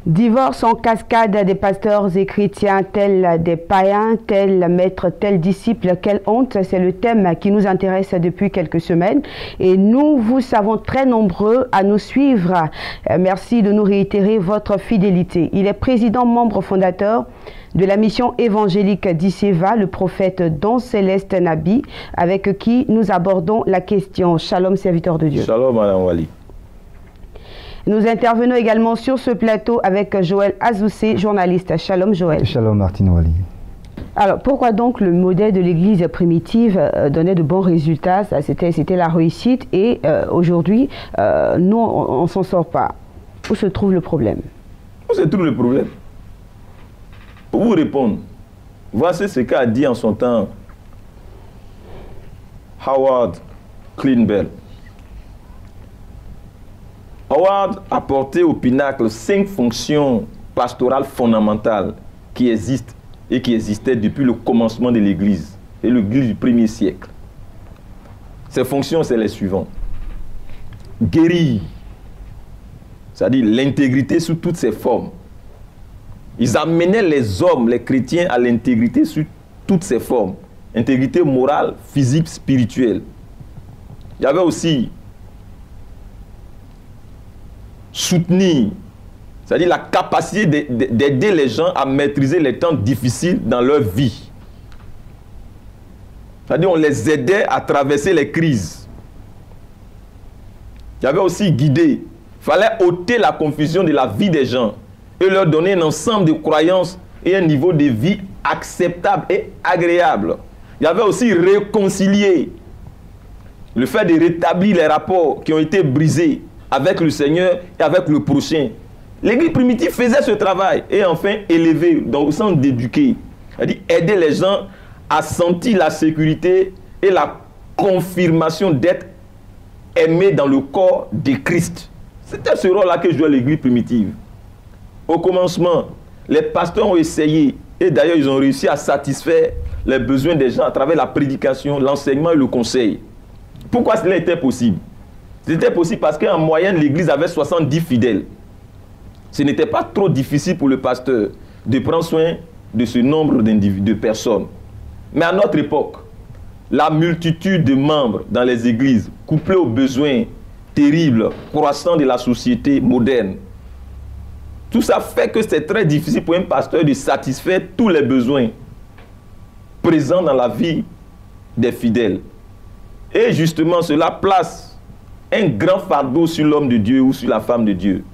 Divorce en cascade des pasteurs et chrétiens, tels des païens, tels maîtres, tels disciples, quelle honte, c'est le thème qui nous intéresse depuis quelques semaines et nous vous savons très nombreux à nous suivre. Merci de nous réitérer votre fidélité. Il est président, membre fondateur de la mission évangélique d'Isseva, le prophète Don Céleste Nabi, avec qui nous abordons la question. Shalom, serviteur de Dieu. Shalom, Madame Wali. Nous intervenons également sur ce plateau avec Joël Azoussé, journaliste. Shalom Joël. Shalom Martine Wali. Alors pourquoi donc le modèle de l'église primitive donnait de bons résultats? C'était la réussite et aujourd'hui, nous, on ne s'en sort pas. Où se trouve le problème? Où se trouve le problème? Pour vous répondre, voici ce qu'a dit en son temps Howard Cleanbell. Howard a porté au pinacle 5 fonctions pastorales fondamentales qui existent et qui existaient depuis le commencement de l'Église et l'Église du 1er siècle. Ces fonctions, c'est les suivantes. Guérir, c'est-à-dire l'intégrité sous toutes ses formes. Ils amenaient les hommes, les chrétiens, à l'intégrité sous toutes ses formes. Intégrité morale, physique, spirituelle. Il y avait aussi soutenir, c'est-à-dire la capacité d'aider les gens à maîtriser les temps difficiles dans leur vie. C'est-à-dire on les aidait à traverser les crises. Il y avait aussi guider. Il fallait ôter la confusion de la vie des gens et leur donner un ensemble de croyances et un niveau de vie acceptable et agréable. Il y avait aussi réconcilier. Le fait de rétablir les rapports qui ont été brisés avec le Seigneur et avec le prochain. L'Église primitive faisait ce travail. Et enfin, élever, dans le sens d'éduquer. C'est-à-dire aider les gens à sentir la sécurité et la confirmation d'être aimés dans le corps de Christ. C'était ce rôle-là que jouait l'Église primitive. Au commencement, les pasteurs ont essayé, et d'ailleurs ils ont réussi à satisfaire les besoins des gens à travers la prédication, l'enseignement et le conseil. Pourquoi cela était possible? C'était possible parce qu'en moyenne, l'Église avait 70 fidèles. Ce n'était pas trop difficile pour le pasteur de prendre soin de ce nombre de personnes. Mais à notre époque, la multitude de membres dans les églises, couplée aux besoins terribles, croissants de la société moderne, tout ça fait que c'est très difficile pour un pasteur de satisfaire tous les besoins présents dans la vie des fidèles. Et justement, cela place un grand fardeau sur l'homme de Dieu ou sur la femme de Dieu.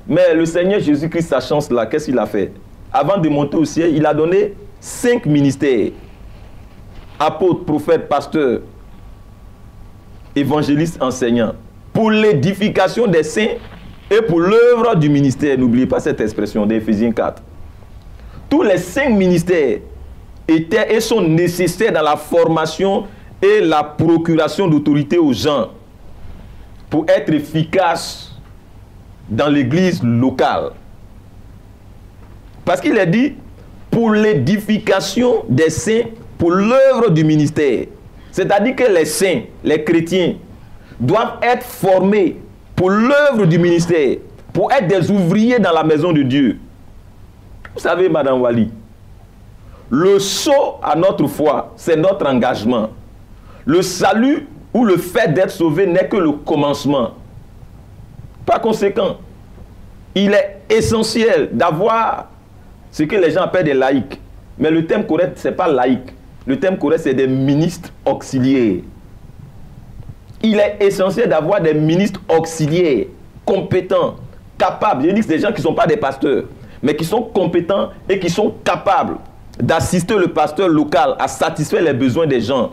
Mais le Seigneur Jésus-Christ, sa chance là, qu'est-ce qu'il a fait? Avant de monter au ciel, il a donné 5 ministères. Apôtres, prophètes, pasteurs, évangélistes, enseignants. Pour l'édification des saints et pour l'œuvre du ministère. N'oubliez pas cette expression d'Éphésiens 4. Tous les 5 ministères étaient et sont nécessaires dans la formation et la procuration d'autorité aux gens pour être efficace dans l'église locale. Parce qu'il est dit, pour l'édification des saints, pour l'œuvre du ministère. C'est-à-dire que les saints, les chrétiens, doivent être formés pour l'œuvre du ministère, pour être des ouvriers dans la maison de Dieu. Vous savez, Madame Wali, le saut à notre foi, c'est notre engagement. Le salut ou le fait d'être sauvé n'est que le commencement. Par conséquent, il est essentiel d'avoir ce que les gens appellent des laïcs. Mais le terme correct, ce n'est pas laïc. Le terme correct, c'est des ministres auxiliaires. Il est essentiel d'avoir des ministres auxiliaires, compétents, capables. Je dis que c'est des gens qui ne sont pas des pasteurs, mais qui sont compétents et qui sont capables d'assister le pasteur local à satisfaire les besoins des gens.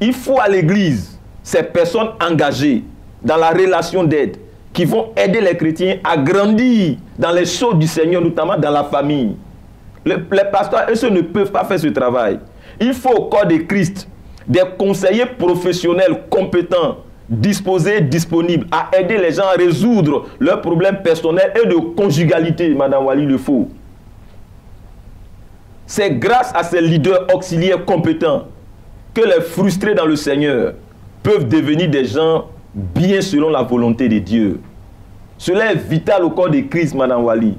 Il faut à l'église ces personnes engagées dans la relation d'aide qui vont aider les chrétiens à grandir dans les choses du Seigneur, notamment dans la famille. Les pasteurs, eux, ne peuvent pas faire ce travail. Il faut au corps de Christ des conseillers professionnels compétents, disposés, disponibles à aider les gens à résoudre leurs problèmes personnels et de conjugalité, Madame Wali le faut. C'est grâce à ces leaders auxiliaires compétents que les frustrés dans le Seigneur peuvent devenir des gens bien selon la volonté de Dieu. Cela est vital au corps de Christ, Madame Wali.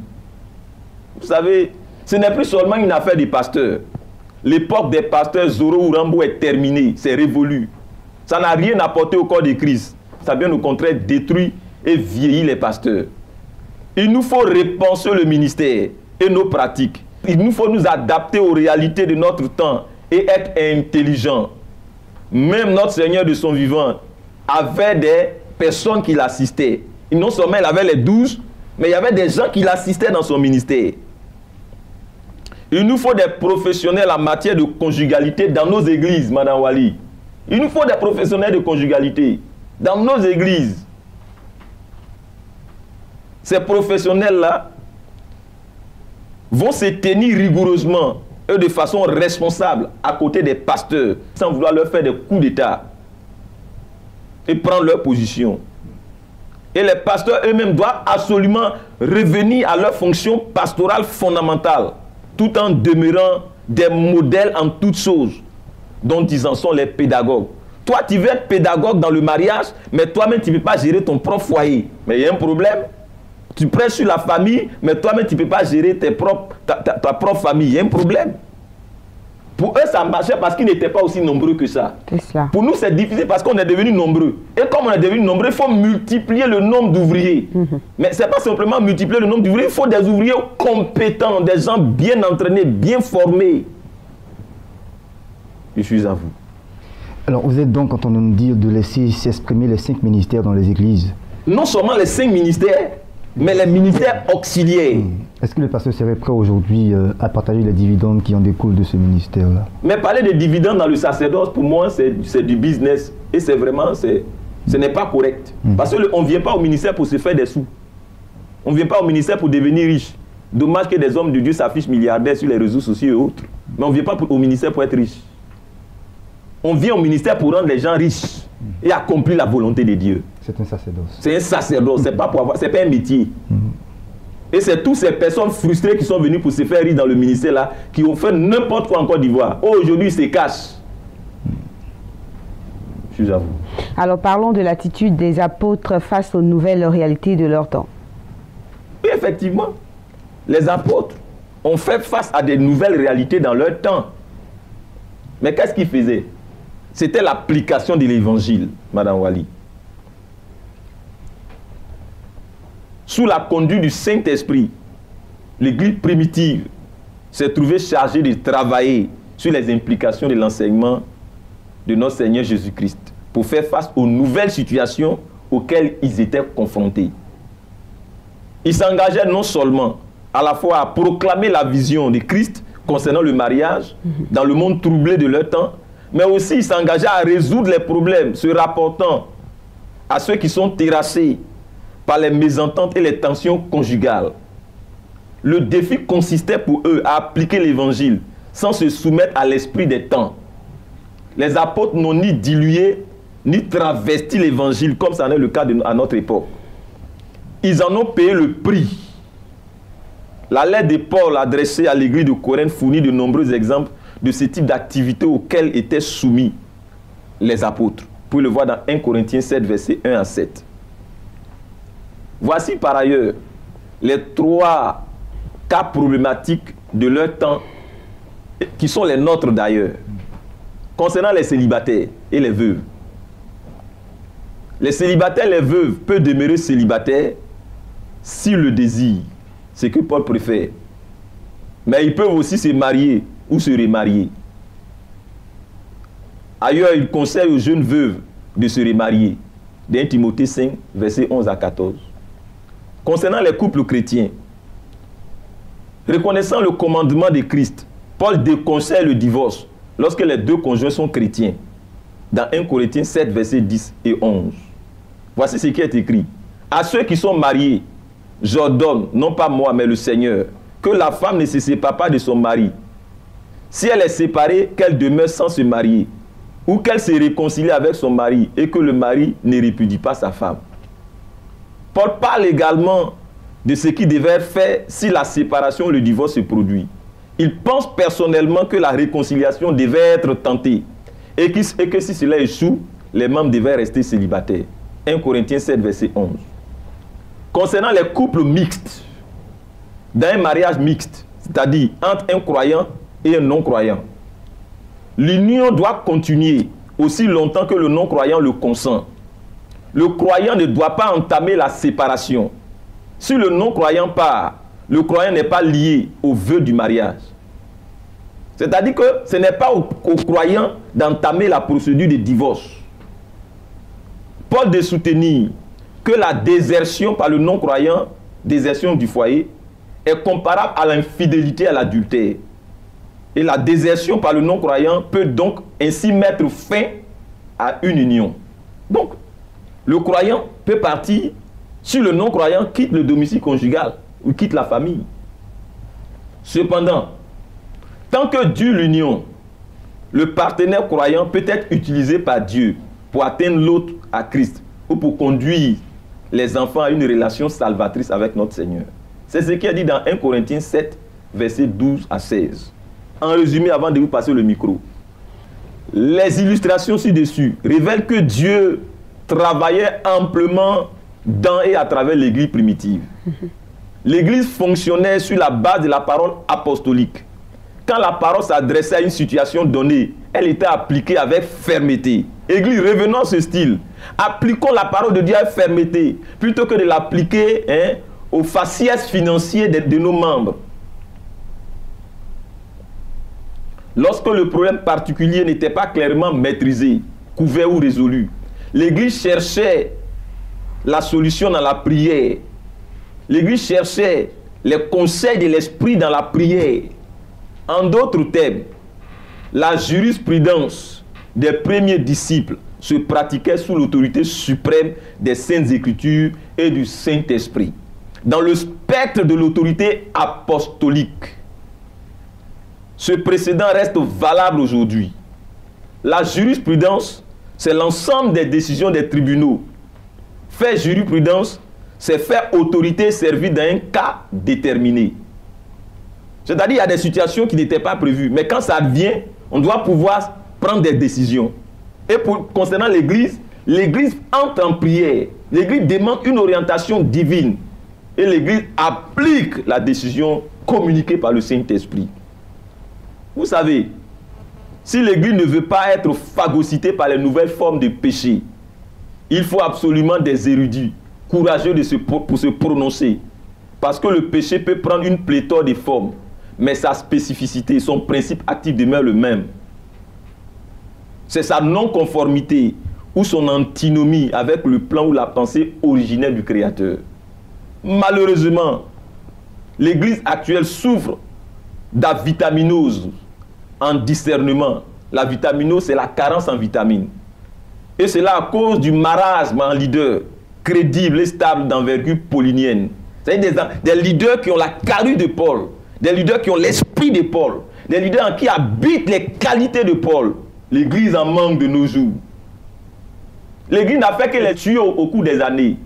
Vous savez, ce n'est plus seulement une affaire des pasteurs. L'époque des pasteurs Zoro ou Rambo est terminée, c'est révolu. Ça n'a rien apporté au corps de Christ. Ça bien au contraire détruit et vieillit les pasteurs. Il nous faut repenser le ministère et nos pratiques. Il nous faut nous adapter aux réalités de notre temps et être intelligents. Même notre Seigneur de son vivant avait des personnes qui l'assistaient. Et non seulement il avait les 12, mais il y avait des gens qui l'assistaient dans son ministère. Il nous faut des professionnels en matière de conjugalité dans nos églises, Madame Wali. Il nous faut des professionnels de conjugalité dans nos églises. Ces professionnels-là vont se tenir rigoureusement et de façon responsable à côté des pasteurs, sans vouloir leur faire des coups d'État et prendre leur position. Et les pasteurs eux-mêmes doivent absolument revenir à leur fonction pastorale fondamentale, tout en demeurant des modèles en toutes choses, dont ils en sont les pédagogues. Toi, tu veux être pédagogue dans le mariage, mais toi-même, tu ne peux pas gérer ton propre foyer. Mais il y a un problème. Tu prêches sur la famille, mais toi-même, tu ne peux pas gérer ta propre famille. Il y a un problème. Pour eux, ça marchait parce qu'ils n'étaient pas aussi nombreux que ça. Pour nous, c'est difficile parce qu'on est devenus nombreux. Et comme on est devenus nombreux, il faut multiplier le nombre d'ouvriers. Mais ce n'est pas simplement multiplier le nombre d'ouvriers, il faut des ouvriers compétents, des gens bien entraînés, bien formés. Je suis à vous. Alors, vous êtes donc, quand on nous dit de laisser s'exprimer les 5 ministères dans les églises. Non seulement les 5 ministères, mais les ministères auxiliaires. Est-ce que le pasteur serait prêt aujourd'hui à partager les dividendes qui en découlent de ce ministère-là? Mais parler de dividendes dans le sacerdoce, pour moi, c'est du business. Et c'est vraiment, ce n'est pas correct. Parce qu'on ne vient pas au ministère pour se faire des sous. On ne vient pas au ministère pour devenir riche. Dommage que des hommes de Dieu s'affichent milliardaires sur les réseaux sociaux et autres. Mais on ne vient pas au ministère pour être riche. On vient au ministère pour rendre les gens riches et accomplir la volonté de Dieu. C'est un sacerdoce. C'est un sacerdoce, c'est pas pour avoir, c'est pas un métier. Et c'est toutes ces personnes frustrées qui sont venues pour se faire riches dans le ministère là, qui ont fait n'importe quoi en Côte d'Ivoire. Oh, aujourd'hui, ils se cachent. Je vous avoue. Alors parlons de l'attitude des apôtres face aux nouvelles réalités de leur temps. Oui, effectivement, les apôtres ont fait face à des nouvelles réalités dans leur temps. Mais qu'est-ce qu'ils faisaient? C'était l'application de l'évangile, Madame Wali. Sous la conduite du Saint-Esprit, l'Église primitive s'est trouvée chargée de travailler sur les implications de l'enseignement de notre Seigneur Jésus-Christ pour faire face aux nouvelles situations auxquelles ils étaient confrontés. Ils s'engageaient non seulement à la fois à proclamer la vision de Christ concernant le mariage dans le monde troublé de leur temps, mais aussi ils s'engageaient à résoudre les problèmes se rapportant à ceux qui sont terrassés par les mésententes et les tensions conjugales. Le défi consistait pour eux à appliquer l'évangile sans se soumettre à l'esprit des temps. Les apôtres n'ont ni dilué ni travesti l'évangile comme ça en est le cas à notre époque. Ils en ont payé le prix. La lettre de Paul adressée à l'église de Corinthe fournit de nombreux exemples de ce type d'activités auxquelles étaient soumis les apôtres. Vous pouvez le voir dans 1 Corinthiens 7, versets 1 à 7. Voici par ailleurs les 3 cas problématiques de leur temps, qui sont les nôtres d'ailleurs, concernant les célibataires et les veuves. Les célibataires et les veuves peuvent demeurer célibataires s'ils le désirent, ce que Paul préfère. Mais ils peuvent aussi se marier ou se remarier. Ailleurs, il conseille aux jeunes veuves de se remarier. Dans 1 Timothée 5, versets 11 à 14. Concernant les couples chrétiens, reconnaissant le commandement de Christ, Paul déconseille le divorce lorsque les 2 conjoints sont chrétiens. Dans 1 Corinthiens 7, versets 10 et 11. Voici ce qui est écrit. À ceux qui sont mariés, j'ordonne, non pas moi, mais le Seigneur, que la femme ne se sépare pas de son mari. Si elle est séparée, qu'elle demeure sans se marier, ou qu'elle se réconcilie avec son mari et que le mari ne répudie pas sa femme. Paul parle également de ce qui devait être fait si la séparation ou le divorce se produit. Il pense personnellement que la réconciliation devait être tentée et que si cela échoue, les membres devaient rester célibataires. 1 Corinthiens 7, verset 11. concernant les couples mixtes, dans un mariage mixte, c'est-à-dire entre un croyant et un non-croyant, l'union doit continuer aussi longtemps que le non-croyant le consent. Le croyant ne doit pas entamer la séparation. Si le non-croyant part, le croyant n'est pas lié au vœu du mariage. C'est-à-dire que ce n'est pas au croyant d'entamer la procédure de divorce. Paul de soutenir que la désertion par le non-croyant, désertion du foyer, est comparable à l'infidélité, à l'adultère. Et la désertion par le non-croyant peut donc ainsi mettre fin à une union. Donc, le croyant peut partir si le non-croyant quitte le domicile conjugal ou quitte la famille. Cependant, tant que dure l'union, le partenaire croyant peut être utilisé par Dieu pour atteindre l'autre à Christ ou pour conduire les enfants à une relation salvatrice avec notre Seigneur. C'est ce qui est dit dans 1 Corinthiens 7, versets 12 à 16. En résumé, avant de vous passer le micro, les illustrations ci-dessus révèlent que Dieu travaillait amplement dans et à travers l'Église primitive. L'Église fonctionnait sur la base de la parole apostolique. Quand la parole s'adressait à une situation donnée, elle était appliquée avec fermeté. Église, revenons à ce style. Appliquons la parole de Dieu avec fermeté, plutôt que de l'appliquer aux faciès financiers de nos membres. Lorsque le problème particulier n'était pas clairement maîtrisé, couvert ou résolu, l'Église cherchait la solution dans la prière. L'Église cherchait les conseils de l'Esprit dans la prière. En d'autres termes, la jurisprudence des premiers disciples se pratiquait sous l'autorité suprême des Saintes Écritures et du Saint-Esprit. Dans le spectre de l'autorité apostolique, ce précédent reste valable aujourd'hui. La jurisprudence, c'est l'ensemble des décisions des tribunaux. Faire jurisprudence, c'est faire autorité servie dans un cas déterminé. C'est-à-dire qu'il y a des situations qui n'étaient pas prévues. Mais quand ça advient, on doit pouvoir prendre des décisions. Et concernant l'Église, l'Église entre en prière. L'Église demande une orientation divine. Et l'Église applique la décision communiquée par le Saint-Esprit. Vous savez, si l'Église ne veut pas être phagocytée par les nouvelles formes de péché, il faut absolument des érudits, courageux pour se prononcer. Parce que le péché peut prendre une pléthore de formes, mais sa spécificité, son principe actif demeure le même. C'est sa non-conformité ou son antinomie avec le plan ou la pensée originelle du Créateur. Malheureusement, l'Église actuelle souffre d'avitaminose en discernement. La vitaminose, c'est la carence en vitamines. Et c'est là à cause du marasme en leader crédible et stable d'envergure paulinienne. C'est-à-dire des leaders qui ont la carrure de Paul, des leaders qui ont l'esprit de Paul, des leaders en qui habitent les qualités de Paul. L'Église en manque de nos jours. L'Église n'a fait que les tuer au cours des années.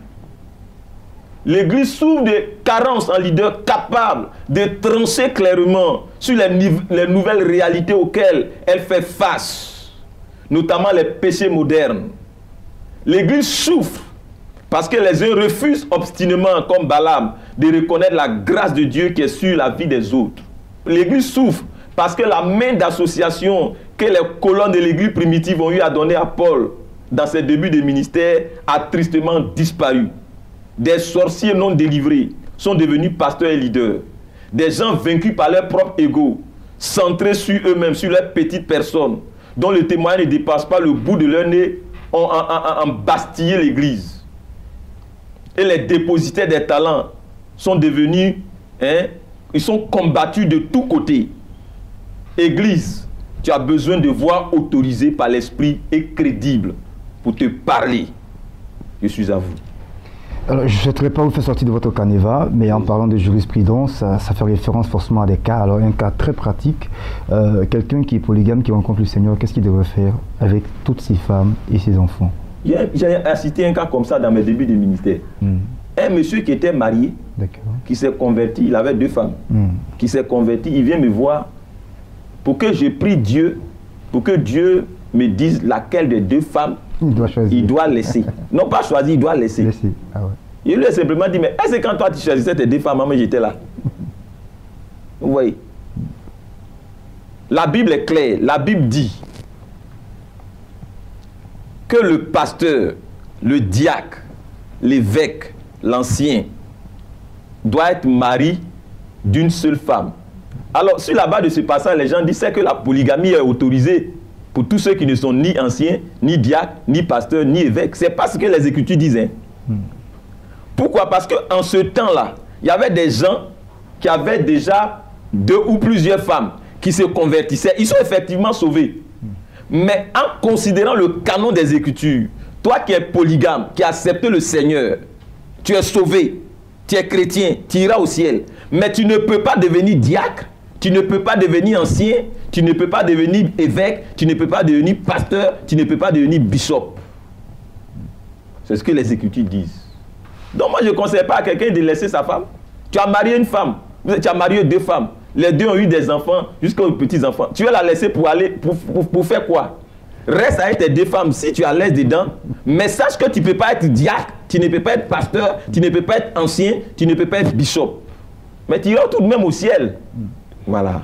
L'Église souffre de carences en leaders capables de trancher clairement sur les nouvelles réalités auxquelles elle fait face, notamment les péchés modernes. L'Église souffre parce que les uns refusent obstinément, comme Balaam, de reconnaître la grâce de Dieu qui est sur la vie des autres. L'Église souffre parce que la main d'association que les colonnes de l'Église primitive ont eu à donner à Paul dans ses débuts de ministère a tristement disparu. Des sorciers non délivrés sont devenus pasteurs et leaders. Des gens vaincus par leur propre ego, centrés sur eux-mêmes, sur leur petite personne, dont le témoignage ne dépasse pas le bout de leur nez, ont embastillé l'Église. Et les dépositaires des talents sont devenus, ils sont combattus de tous côtés. Église, tu as besoin de voix autorisées par l'Esprit et crédibles pour te parler. Je suis à vous. Alors, je ne souhaiterais pas vous faire sortir de votre canevas, mais en parlant de jurisprudence, ça fait référence forcément à des cas. Alors, un cas très pratique, quelqu'un qui est polygame, qui rencontre le Seigneur, qu'est-ce qu'il devrait faire avec toutes ses femmes et ses enfants? J'ai assisté à un cas comme ça dans mes débuts de ministère. Un monsieur qui était marié, qui s'est converti, il avait 2 femmes, qui s'est converti, il vient me voir pour que je prie Dieu, pour que Dieu me dise laquelle des 2 femmes il doit laisser. Non pas choisir, il doit laisser. Ah ouais. Il lui a simplement dit, mais est-ce que quand toi tu choisissais tes deux femmes, moi j'étais là? Vous voyez? La Bible est claire. La Bible dit que le pasteur, le diacre, l'évêque, l'ancien, doit être mari d'une seule femme. Alors, sur la base de ce passage, les gens disent que la polygamie est autorisée pour tous ceux qui ne sont ni anciens, ni diacres, ni pasteurs, ni évêques. C'est pas ce que les Écritures disent. Hein. Pourquoi? Parce qu'en ce temps-là, il y avait des gens qui avaient déjà 2 ou plusieurs femmes qui se convertissaient. Ils sont effectivement sauvés. Mais en considérant le canon des Écritures, toi qui es polygame, qui as accepté le Seigneur, tu es sauvé, tu es chrétien, tu iras au ciel. Mais tu ne peux pas devenir diacre, tu ne peux pas devenir ancien, tu ne peux pas devenir évêque, tu ne peux pas devenir pasteur, tu ne peux pas devenir bishop. C'est ce que les Écritures disent. Donc moi je ne conseille pas à quelqu'un de laisser sa femme. Tu as marié une femme, tu as marié 2 femmes. Les 2 ont eu des enfants jusqu'aux petits-enfants. Tu vas la laisser pour aller, pour faire quoi? Reste avec tes 2 femmes si tu as l'aise dedans. Mais sache que tu ne peux pas être diacre, tu ne peux pas être pasteur, tu ne peux pas être ancien, tu ne peux pas être bishop. Mais tu iras tout de même au ciel. Voilà.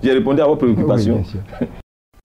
J'ai répondu à vos préoccupations. Oui, bien sûr.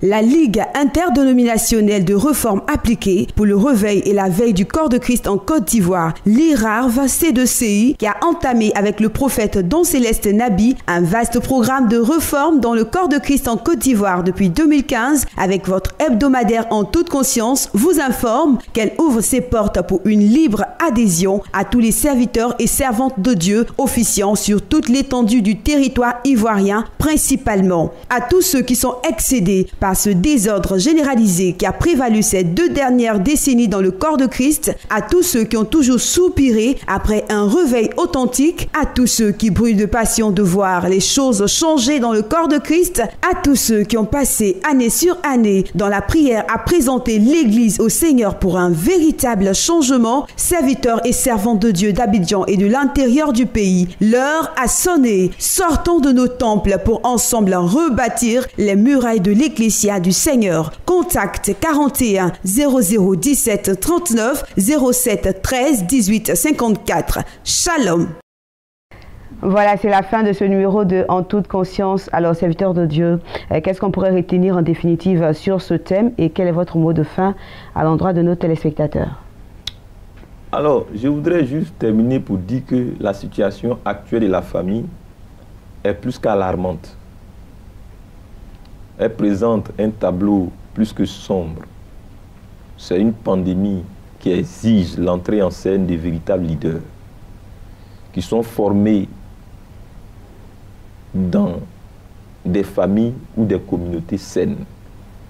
La Ligue interdénominationnelle de réforme appliquée pour le réveil et la veille du corps de Christ en Côte d'Ivoire, l'IRARV C2CI, qui a entamé avec le prophète Don Céleste Nabi un vaste programme de réforme dans le corps de Christ en Côte d'Ivoire depuis 2015, avec votre hebdomadaire En toute conscience, vous informe qu'elle ouvre ses portes pour une libre adhésion à tous les serviteurs et servantes de Dieu officiant sur toute l'étendue du territoire ivoirien, principalement à tous ceux qui sont excédés par ce désordre généralisé qui a prévalu ces 2 dernières décennies dans le corps de Christ, à tous ceux qui ont toujours soupiré après un réveil authentique, à tous ceux qui brûlent de passion de voir les choses changer dans le corps de Christ, à tous ceux qui ont passé année sur année dans la prière à présenter l'Église au Seigneur pour un véritable changement, serviteurs et servantes de Dieu d'Abidjan et de l'intérieur du pays, l'heure a sonné. Sortons de nos temples pour ensemble rebâtir les murailles de l'Ecclésia du Seigneur. Contact 41 00 17 39 07 13 18 54. Shalom. Voilà, c'est la fin de ce numéro de En toute conscience. Alors, serviteurs de Dieu, qu'est-ce qu'on pourrait retenir en définitive sur ce thème et quel est votre mot de fin à l'endroit de nos téléspectateurs? Alors, je voudrais juste terminer pour dire que la situation actuelle de la famille est plus qu'alarmante. Elle présente un tableau plus que sombre. C'est une pandémie qui exige l'entrée en scène de véritables leaders qui sont formés dans des familles ou des communautés saines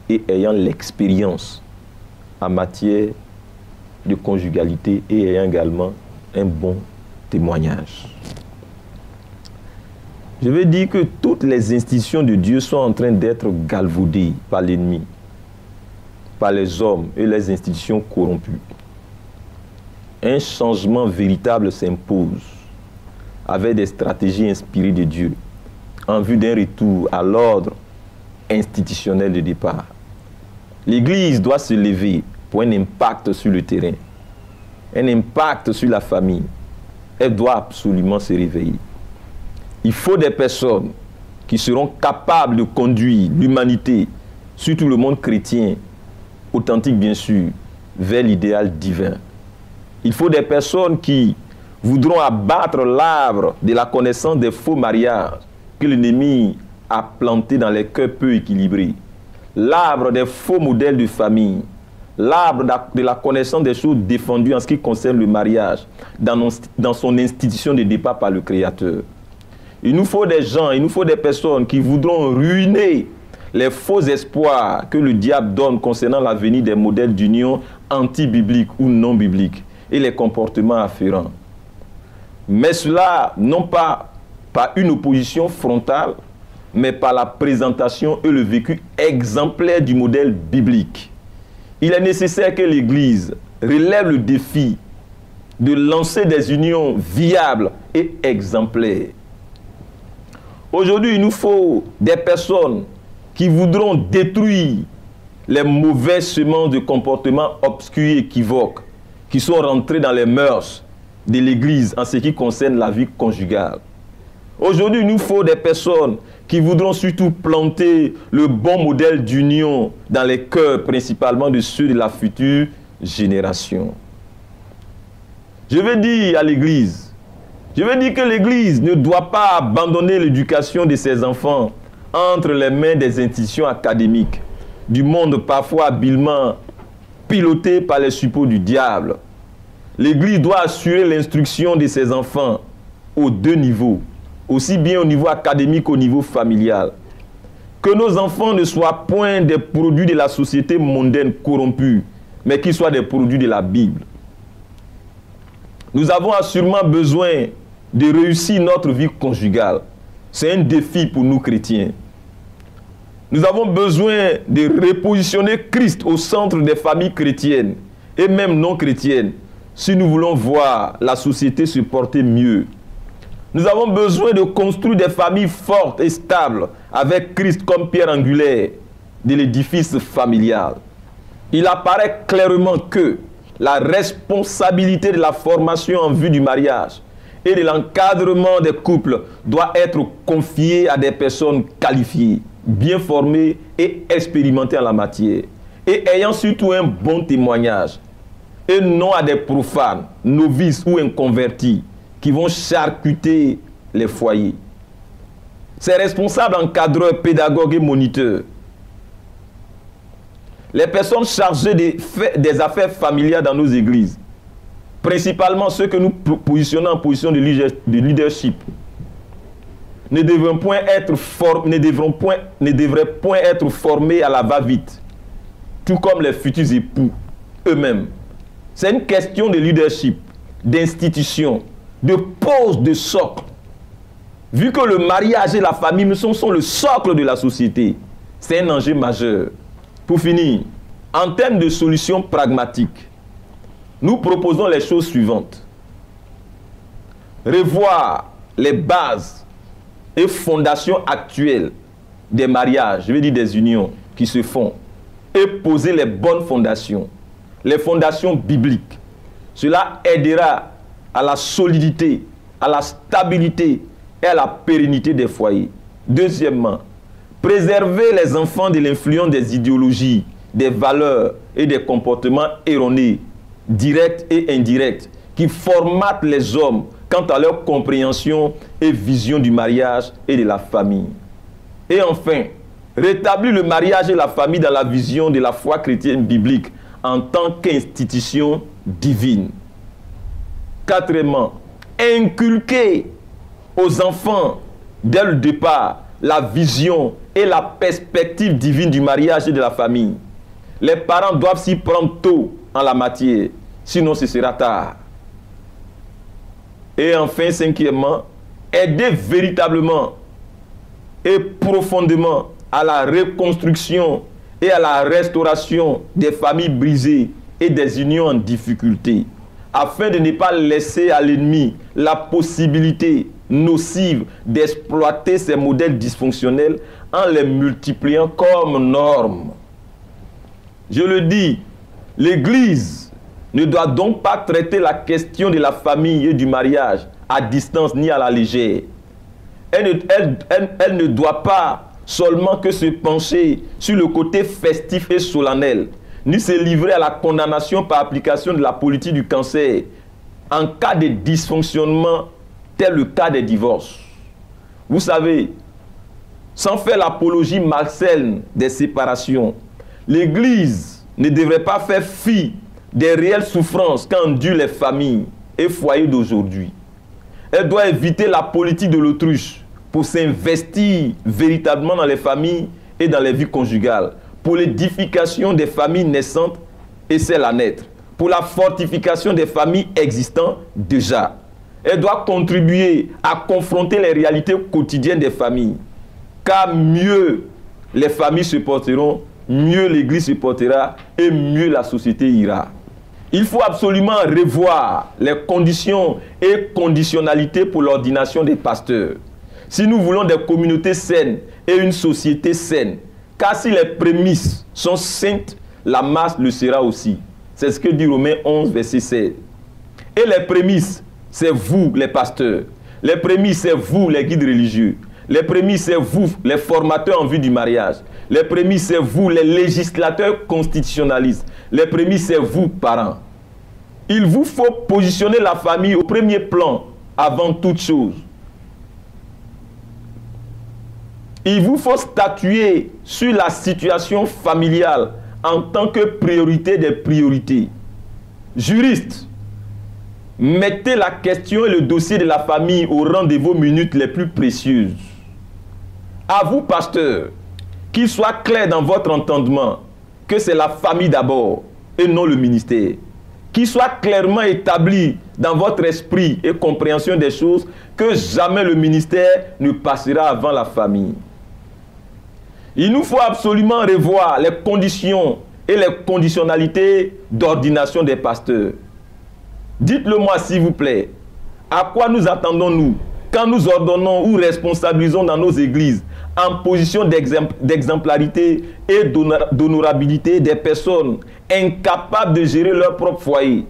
et ayant l'expérience en matière de conjugalité et ayant également un bon témoignage. Je veux dire que toutes les institutions de Dieu sont en train d'être galvaudées par l'ennemi, par les hommes et les institutions corrompues. Un changement véritable s'impose avec des stratégies inspirées de Dieu en vue d'un retour à l'ordre institutionnel de départ. L'Église doit se lever pour un impact sur le terrain, un impact sur la famille. Elle doit absolument se réveiller. Il faut des personnes qui seront capables de conduire l'humanité, surtout le monde chrétien, authentique bien sûr, vers l'idéal divin. Il faut des personnes qui voudront abattre l'arbre de la connaissance des faux mariages que l'ennemi a planté dans les cœurs peu équilibrés. L'arbre des faux modèles de famille. L'arbre de la connaissance des choses défendues en ce qui concerne le mariage dans son institution de départ par le Créateur. Il nous faut des gens, il nous faut des personnes qui voudront ruiner les faux espoirs que le diable donne concernant l'avenir des modèles d'union anti-bibliques ou non bibliques et les comportements afférents. Mais cela, non pas par une opposition frontale, mais par la présentation et le vécu exemplaire du modèle biblique. Il est nécessaire que l'Église relève le défi de lancer des unions viables et exemplaires. Aujourd'hui, il nous faut des personnes qui voudront détruire les mauvaises semences de comportements obscurs et équivoques qui sont rentrés dans les mœurs de l'Église en ce qui concerne la vie conjugale. Aujourd'hui, il nous faut des personnes qui voudront surtout planter le bon modèle d'union dans les cœurs, principalement de ceux de la future génération. Je veux dire à l'Église, que l'Église ne doit pas abandonner l'éducation de ses enfants entre les mains des institutions académiques, du monde parfois habilement piloté par les suppôts du diable. L'Église doit assurer l'instruction de ses enfants aux deux niveaux, aussi bien au niveau académique qu'au niveau familial. Que nos enfants ne soient point des produits de la société mondaine corrompue, mais qu'ils soient des produits de la Bible. Nous avons assurément besoin de réussir notre vie conjugale. C'est un défi pour nous chrétiens. Nous avons besoin de repositionner Christ au centre des familles chrétiennes et même non chrétiennes si nous voulons voir la société se porter mieux. Nous avons besoin de construire des familles fortes et stables avec Christ comme pierre angulaire de l'édifice familial. Il apparaît clairement que la responsabilité de la formation en vue du mariage et de l'encadrement des couples doit être confiée à des personnes qualifiées, bien formées et expérimentées en la matière, et ayant surtout un bon témoignage, et non à des profanes, novices ou inconvertis qui vont charcuter les foyers. Ces responsables, encadreurs, pédagogues et moniteurs, les personnes chargées des affaires familiales dans nos églises, principalement ceux que nous positionnons en position de leadership, ne devraient point être formés à la va-vite, tout comme les futurs époux eux-mêmes. C'est une question de leadership, d'institution, de pose de socle. Vu que le mariage et la famille sont le socle de la société, c'est un enjeu majeur. Pour finir, en termes de solutions pragmatiques, nous proposons les choses suivantes. Revoir les bases et fondations actuelles des mariages, je veux dire des unions qui se font, et poser les bonnes fondations, les fondations bibliques. Cela aidera à la solidité, à la stabilité et à la pérennité des foyers. Deuxièmement, préserver les enfants de l'influence des idéologies, des valeurs et des comportements erronés, directs et indirects, qui formatent les hommes quant à leur compréhension et vision du mariage et de la famille. Et enfin, rétablir le mariage et la famille dans la vision de la foi chrétienne biblique en tant qu'institution divine. Quatrièmement, inculquer aux enfants dès le départ la vision et la perspective divine du mariage et de la famille. Les parents doivent s'y prendre tôt en la matière, sinon ce sera tard. Et enfin, cinquièmement, aider véritablement et profondément à la reconstruction et à la restauration des familles brisées et des unions en difficulté, afin de ne pas laisser à l'ennemi la possibilité nocive d'exploiter ces modèles dysfonctionnels en les multipliant comme normes. Je le dis, l'Église ne doit donc pas traiter la question de la famille et du mariage à distance ni à la légère. Elle ne doit pas seulement que se pencher sur le côté festif et solennel, ni se livrer à la condamnation par application de la politique du cancer en cas de dysfonctionnement tel le cas des divorces. Vous savez, sans faire l'apologie malsaine des séparations, l'Église ne devrait pas faire fi des réelles souffrances qu'endurent les familles et foyers d'aujourd'hui. Elle doit éviter la politique de l'autruche pour s'investir véritablement dans les familles et dans les vies conjugales, pour l'édification des familles naissantes et celles à naître, pour la fortification des familles existantes déjà. Elle doit contribuer à confronter les réalités quotidiennes des familles, car mieux les familles se porteront, mieux l'Église se portera et mieux la société ira. Il faut absolument revoir les conditions et conditionnalités pour l'ordination des pasteurs. Si nous voulons des communautés saines et une société saine, car si les prémices sont saintes, la masse le sera aussi. C'est ce que dit Romains 11, verset 16. Et les prémices, c'est vous, les pasteurs. Les prémices, c'est vous, les guides religieux. Les prémices, c'est vous, les formateurs en vue du mariage. Les prémices, c'est vous, les législateurs constitutionnalistes. Les prémices, c'est vous, parents. Il vous faut positionner la famille au premier plan avant toute chose. Il vous faut statuer sur la situation familiale en tant que priorité des priorités. Juristes, mettez la question et le dossier de la famille au rang de vos minutes les plus précieuses. À vous, pasteurs, qu'il soit clair dans votre entendement que c'est la famille d'abord et non le ministère. Qu'il soit clairement établi dans votre esprit et compréhension des choses que jamais le ministère ne passera avant la famille. Il nous faut absolument revoir les conditions et les conditionnalités d'ordination des pasteurs. Dites-le moi s'il vous plaît. À quoi nous attendons-nous quand nous ordonnons ou responsabilisons dans nos églises en position d'exemplarité et d'honorabilité des personnes incapables de gérer leur propre foyer?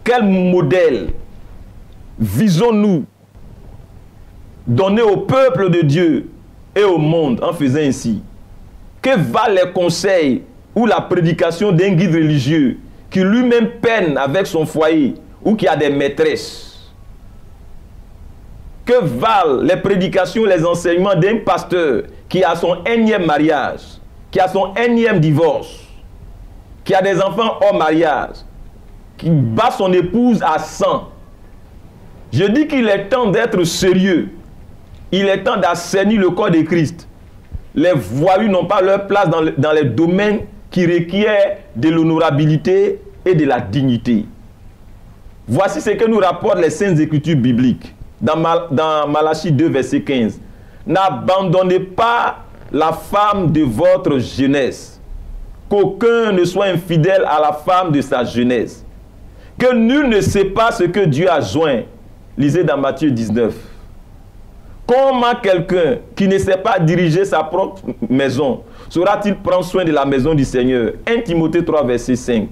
Quel modèle visons-nous donner au peuple de Dieu et au monde en faisant ainsi? Que valent les conseils ou la prédication d'un guide religieux qui lui-même peine avec son foyer ou qui a des maîtresses? Que valent les prédications, les enseignements d'un pasteur qui a son énième mariage, qui a son énième divorce, qui a des enfants hors mariage, qui bat son épouse à 100? Je dis qu'il est temps d'être sérieux. Il est temps d'assainir le corps de Christ. Les voyous n'ont pas leur place dans les domaines qui requièrent de l'honorabilité et de la dignité. Voici ce que nous rapportent les Saintes Écritures bibliques. Dans Malachie 2, verset 15. N'abandonnez pas la femme de votre jeunesse, qu'aucun ne soit infidèle à la femme de sa jeunesse, que nul ne sait pas ce que Dieu a joint. Lisez dans Matthieu 19. Comment quelqu'un qui ne sait pas diriger sa propre maison saura-t-il prendre soin de la maison du Seigneur? 1 Timothée 3, verset 5.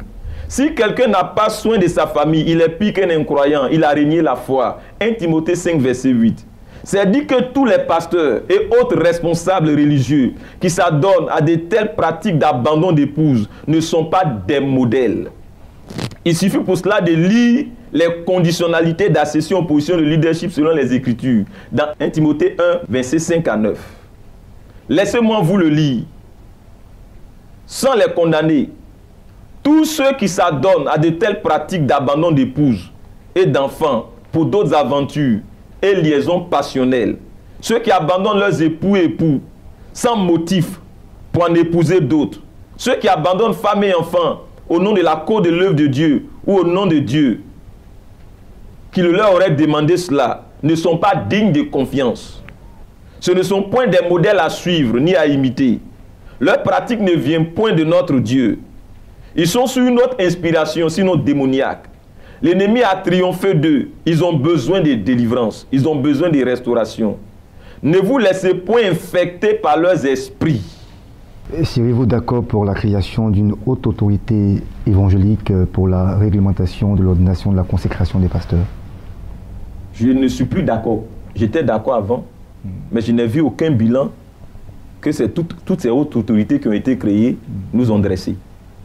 Si quelqu'un n'a pas soin de sa famille, il est pire qu'un incroyant, il a renié la foi. 1 Timothée 5, verset 8. C'est dit que tous les pasteurs et autres responsables religieux qui s'adonnent à de telles pratiques d'abandon d'épouse ne sont pas des modèles. Il suffit pour cela de lire les conditionnalités d'accession aux positions de leadership selon les Écritures, dans 1 Timothée 1, versets 5 à 9. Laissez-moi vous le lire, sans les condamner. Tous ceux qui s'adonnent à de telles pratiques d'abandon d'épouse et d'enfants pour d'autres aventures et liaisons passionnelles, ceux qui abandonnent leurs époux et époux sans motif pour en épouser d'autres, ceux qui abandonnent femmes et enfants au nom de la cause de l'œuvre de Dieu ou au nom de Dieu, qui leur aurait demandé cela, ne sont pas dignes de confiance. Ce ne sont point des modèles à suivre ni à imiter. Leur pratique ne vient point de notre Dieu. Ils sont sous une autre inspiration, sinon démoniaque. L'ennemi a triomphé d'eux. Ils ont besoin de délivrance. Ils ont besoin de restauration. Ne vous laissez point infecter par leurs esprits. Seriez-vous d'accord pour la création d'une haute autorité évangélique pour la réglementation de l'ordination de la consécration des pasteurs? Je ne suis plus d'accord. J'étais d'accord avant, mais je n'ai vu aucun bilan que toutes ces hautes autorités qui ont été créées nous ont dressées.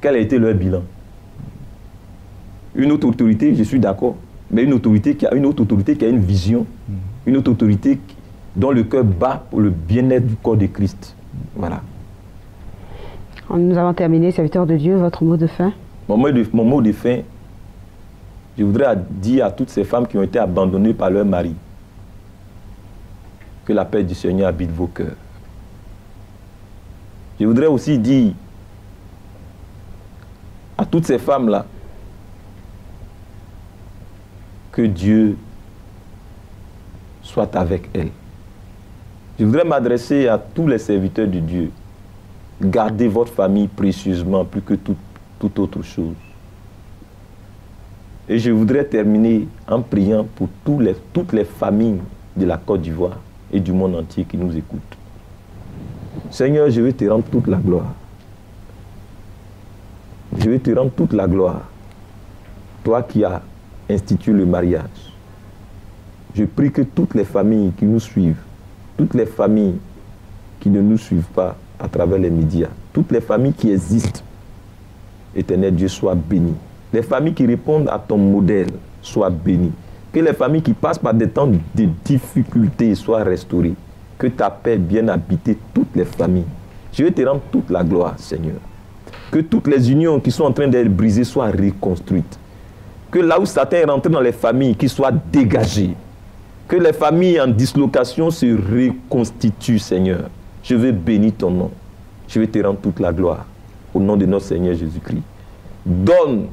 Quel a été leur bilan? Une autre autorité, je suis d'accord, mais une autre autorité qui a une vision, une autre autorité dont le cœur bat pour le bien-être du corps de Christ. Voilà. Nous avons terminé, serviteur de Dieu, votre mot de fin. Mon mot de fin, je voudrais dire à toutes ces femmes qui ont été abandonnées par leur mari que la paix du Seigneur habite vos cœurs. Je voudrais aussi dire à toutes ces femmes-là que Dieu soit avec elles. Je voudrais m'adresser à tous les serviteurs de Dieu. Gardez votre famille précieusement plus que toute autre chose. Et je voudrais terminer en priant pour toutes les familles de la Côte d'Ivoire et du monde entier qui nous écoutent. Seigneur, je vais te rendre toute la gloire. Je vais te rendre toute la gloire toi qui as institué le mariage, je prie que toutes les familles qui nous suivent, toutes les familles qui ne nous suivent pas à travers les médias, toutes les familles qui existent, Éternel Dieu, soient bénies. Les familles qui répondent à ton modèle soient bénies. Que les familles qui passent par des temps de difficultés soient restaurées. Que ta paix vienne habiter toutes les familles. Je vais te rendre toute la gloire, Seigneur. Que toutes les unions qui sont en train d'être brisées soient reconstruites. Que là où Satan est rentré dans les familles, qu'il soit dégagé. Que les familles en dislocation se reconstituent, Seigneur. Je veux bénir ton nom. Je vais te rendre toute la gloire. Au nom de notre Seigneur Jésus-Christ. Donne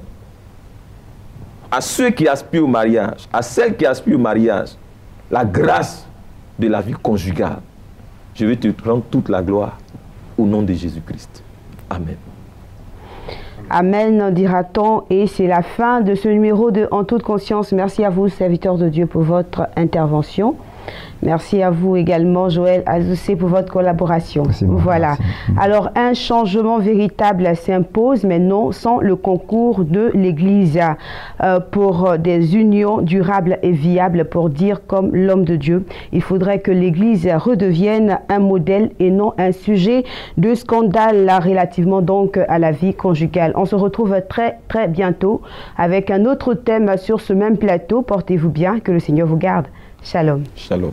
à ceux qui aspirent au mariage, à celles qui aspirent au mariage, la grâce de la vie conjugale. Je vais te rendre toute la gloire au nom de Jésus-Christ. Amen. Amen, dira-t-on. Et c'est la fin de ce numéro de En toute conscience. Merci à vous, serviteurs de Dieu, pour votre intervention. Merci à vous également, Joël Azoussé, pour votre collaboration. Voilà. Alors, un changement véritable s'impose, mais non sans le concours de l'Église pour des unions durables et viables, pour dire comme l'homme de Dieu. Il faudrait que l'Église redevienne un modèle et non un sujet de scandale là, relativement donc à la vie conjugale. On se retrouve très très bientôt avec un autre thème sur ce même plateau. Portez-vous bien, que le Seigneur vous garde. Shalom. Shalom.